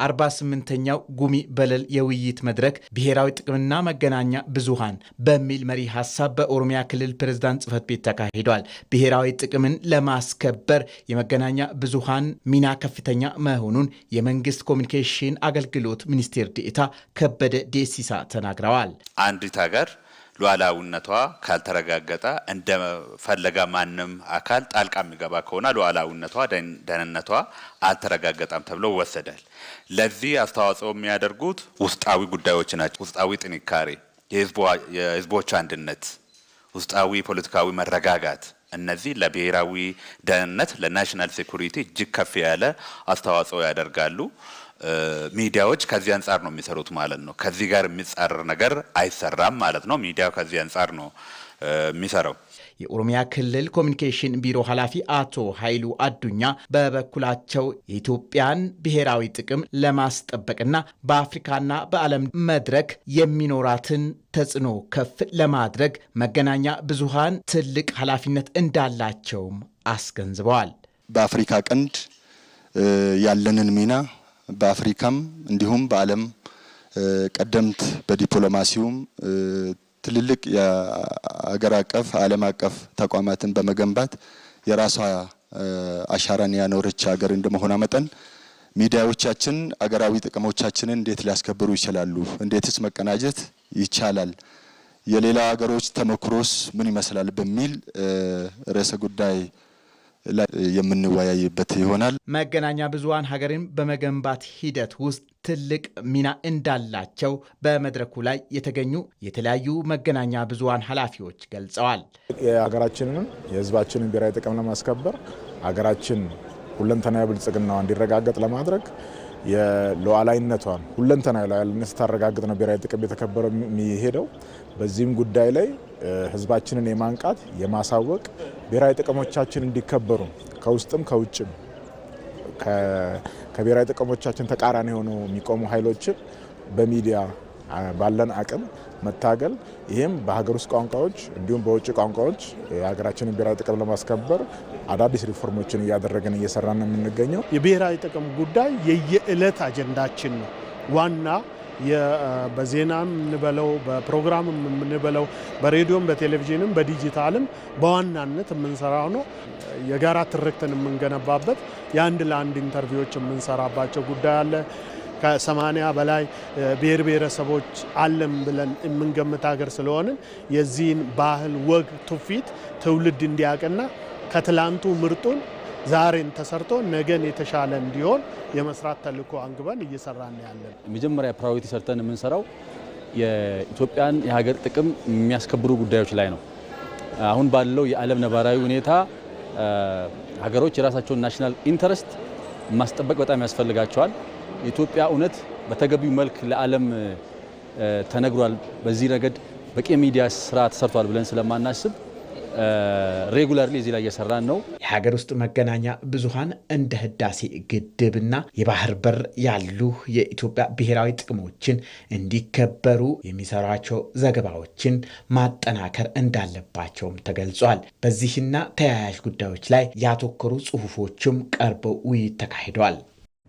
48ኛው ጉሚ በለል የውይይት መድረክ ብሔራዊ ጥቅምና መገናኛ ብዙሃን በሚል መሪ ሐሳብ በኦሮሚያ ክልል ፕሬዝዳንት ጽሕፈት ቤት ተካሂዷል። ብሔራዊ ጥቅምን ለማስከበር የመገናኛ ብዙሃን ሚና ከፍተኛ መሆኑን የመንግስት ኮሚኒኬሽን አገልግሎት ሚኒስቴር ዴኤታ ከበደ ዴሲሳ ተናግረዋል። አንዲት ሀገር ሉዓላዊነቷ ካልተረጋገጠ እንደፈለገ ማንም አካል ጣልቃ የሚገባ ከሆነ ሉዓላዊነቷ ደህንነቷ አልተረጋገጠም ተብሎ ይወሰዳል። ለዚህ አስተዋጽኦ የሚያደርጉት ውስጣዊ ጉዳዮች ናቸው። ውስጣዊ ጥንካሬ፣ የህዝቦች አንድነት፣ ውስጣዊ ፖለቲካዊ መረጋጋት፣ እነዚህ ለብሔራዊ ደህንነት ለናሽናል ሴኩሪቲ እጅግ ከፍ ያለ አስተዋጽኦ ያደርጋሉ። ሚዲያዎች ከዚህ አንፃር ነው የሚሰሩት ማለት ነው። ከዚህ ጋር የሚጻረር ነገር አይሰራም ማለት ነው። ሚዲያው ከዚህ አንፃር ነው የሚሰራው። የኦሮሚያ ክልል ኮሚኒኬሽን ቢሮ ኃላፊ አቶ ኃይሉ አዱኛ በበኩላቸው የኢትዮጵያን ብሔራዊ ጥቅም ለማስጠበቅና በአፍሪካና በዓለም መድረክ የሚኖራትን ተጽዕኖ ከፍ ለማድረግ መገናኛ ብዙሃን ትልቅ ኃላፊነት እንዳላቸውም አስገንዝበዋል። በአፍሪካ ቀንድ ያለንን ሚና በአፍሪካም እንዲሁም በዓለም ቀደምት በዲፕሎማሲውም ትልልቅ የአገር አቀፍ ዓለም አቀፍ ተቋማትን በመገንባት የራሷ አሻራን ያኖረች ሀገር እንደመሆኗ መጠን ሚዲያዎቻችን አገራዊ ጥቅሞቻችንን እንዴት ሊያስከብሩ ይችላሉ? እንዴትስ መቀናጀት ይቻላል? የሌላ ሀገሮች ተሞክሮስ ምን ይመስላል? በሚል ርዕሰ ጉዳይ ላይ የምንወያይበት ይሆናል። መገናኛ ብዙሃን ሀገርን በመገንባት ሂደት ውስጥ ትልቅ ሚና እንዳላቸው በመድረኩ ላይ የተገኙ የተለያዩ መገናኛ ብዙሃን ኃላፊዎች ገልጸዋል። የሀገራችንን የሕዝባችንን ብሔራዊ ጥቅም ለማስከበር ሀገራችን ሁለንተናዊ ብልጽግናዋ እንዲረጋገጥ ለማድረግ የሉዓላዊነቷን ሁለንተናዊ ሉዓላዊነት ስታረጋግጥ ነው ብሔራዊ ጥቅም የተከበረው የሚሄደው። በዚህም ጉዳይ ላይ ህዝባችንን የማንቃት የማሳወቅ ብሔራዊ ጥቅሞቻችን እንዲከበሩ ከውስጥም ከውጭም ከብሔራዊ ጥቅሞቻችን ተቃራኒ ሆነው የሚቆሙ ኃይሎችን በሚዲያ ባለን አቅም መታገል፣ ይህም በሀገር ውስጥ ቋንቋዎች እንዲሁም በውጭ ቋንቋዎች የሀገራችንን ብሔራዊ ጥቅም ለማስከበር አዳዲስ ሪፎርሞችን እያደረግን እየሰራን ነው የምንገኘው። የብሔራዊ ጥቅም ጉዳይ የየዕለት አጀንዳችን ነው። ዋና በዜናም እንበለው በፕሮግራም እንበለው በሬዲዮም በቴሌቪዥንም በዲጂታልም በዋናነት የምንሰራው ነው። የጋራ ትርክትን የምንገነባበት የአንድ ለአንድ ኢንተርቪዎች የምንሰራባቸው ጉዳይ አለ። ከ80 በላይ ብሔር ብሔረሰቦች አለም ብለን የምንገምት ሀገር ስለሆንን የዚህን ባህል ወግ ትውፊት ትውልድ እንዲያውቅና ከትላንቱ ምርጡን ዛሬን ተሰርቶ ነገን የተሻለ እንዲሆን የመስራት ተልዕኮ አንግበን እየሰራን ያለን። መጀመሪያ ፕራዮሪቲ ሰርተን የምንሰራው የኢትዮጵያን የሀገር ጥቅም የሚያስከብሩ ጉዳዮች ላይ ነው። አሁን ባለው የዓለም ነባራዊ ሁኔታ ሀገሮች የራሳቸውን ናሽናል ኢንተረስት ማስጠበቅ በጣም ያስፈልጋቸዋል። የኢትዮጵያ እውነት በተገቢው መልክ ለዓለም ተነግሯል። በዚህ ረገድ በቂ ሚዲያ ስራ ተሰርቷል ብለን ስለማናስብ ሬጉላርሊ እዚህ ላይ እየሰራን ነው። የሀገር ውስጥ መገናኛ ብዙሃን እንደ ህዳሴ ግድብና የባህር በር ያሉ የኢትዮጵያ ብሔራዊ ጥቅሞችን እንዲከበሩ የሚሰሯቸው ዘገባዎችን ማጠናከር እንዳለባቸውም ተገልጿል። በዚህና ተያያዥ ጉዳዮች ላይ ያተኮሩ ጽሁፎችም ቀርበው ውይይት ተካሂደዋል።